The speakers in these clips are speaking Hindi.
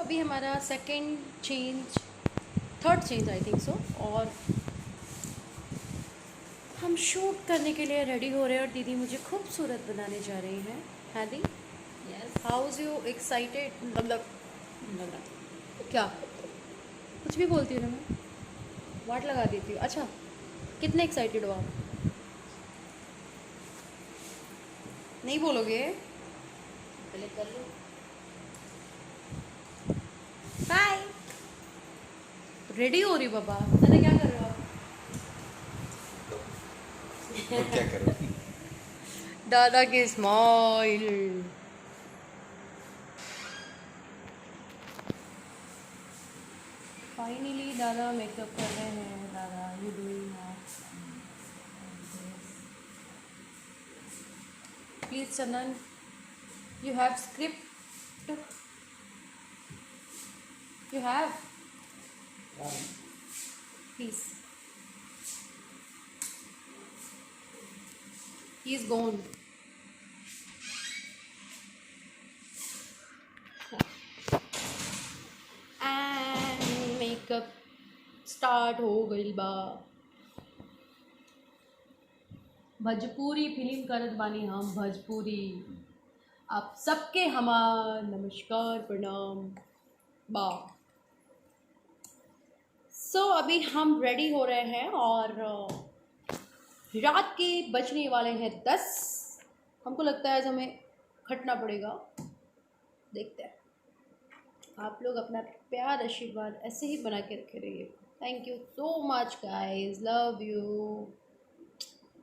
अभी हमारा third change I think so, और हम शूट करने के लिए रेडी हो रहे हैं और दीदी मुझे खूबसूरत बनाने जा रही हैं। है दी? Yes. How is you excited? मतलब क्या कुछ भी बोलती हूँ ना मैं, वाट लगा देती हूँ। अच्छा, कितने एक्साइटेड हो आप? नहीं बोलोगे? पहले कर लो। बाय। रेडी हो रही बाबा, दादा क्या कर रहे हो आप? और क्या करो। दादा की स्माइल। फाइनली दादा मेकअप कर रहे हैं। दादा you doing please Chandan, you have script, you have please, he is gone. And makeup start हो गई बा। भोजपुरी फिल्म करत बानी हम, भोजपुरी। आप सबके हमार नमस्कार प्रणाम बा। अभी हम रेडी हो रहे हैं और रात के बजने वाले हैं 10। हमको लगता है आज हमें खटना पड़ेगा, देखते हैं। आप लोग अपना प्यार आशीर्वाद ऐसे ही बना के रखे रहिए। Thank you so much guys, love you,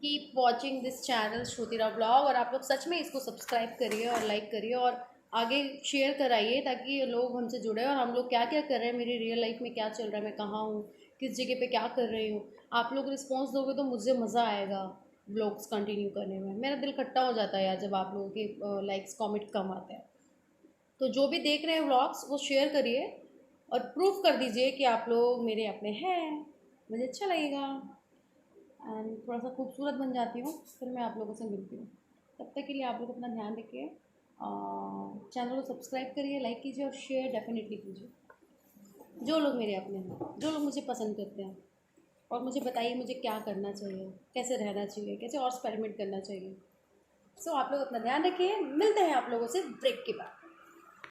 keep watching this channel श्रुतिरा ब्लॉग। और आप लोग सच में इसको सब्सक्राइब करिए और लाइक करिए और आगे शेयर कराइए, ताकि लोग हमसे जुड़े और हम लोग क्या क्या कर रहे हैं, मेरी रियल लाइफ में क्या चल रहा है, मैं कहाँ हूँ, किस जगह पे क्या कर रही हूँ। आप लोग रिस्पॉन्स दोगे तो मुझे मज़ा आएगा ब्लॉग्स कंटिन्यू करने में। मेरा दिल खट्टा हो जाता है यार जब आप लोगों के लाइक्स कमेंट कम आते हैं। तो जो भी देख रहे हैं व्लॉग्स वो शेयर करिए और प्रूफ कर दीजिए कि आप लोग मेरे अपने हैं, मुझे अच्छा लगेगा। एंड थोड़ा सा खूबसूरत बन जाती हूँ, फिर मैं आप लोगों से मिलती हूँ। तब तक के लिए आप लोग अपना ध्यान रखिए, चैनल को सब्सक्राइब करिए, लाइक कीजिए और शेयर डेफिनेटली कीजिए। जो लोग मेरे अपने हैं, जो लोग मुझे पसंद करते हैं, और मुझे बताइए मुझे क्या करना चाहिए, कैसे रहना चाहिए, कैसे और एक्सपेरिमेंट करना चाहिए। आप लोग अपना ध्यान रखिए, मिलते हैं आप लोगों से ब्रेक के बाद।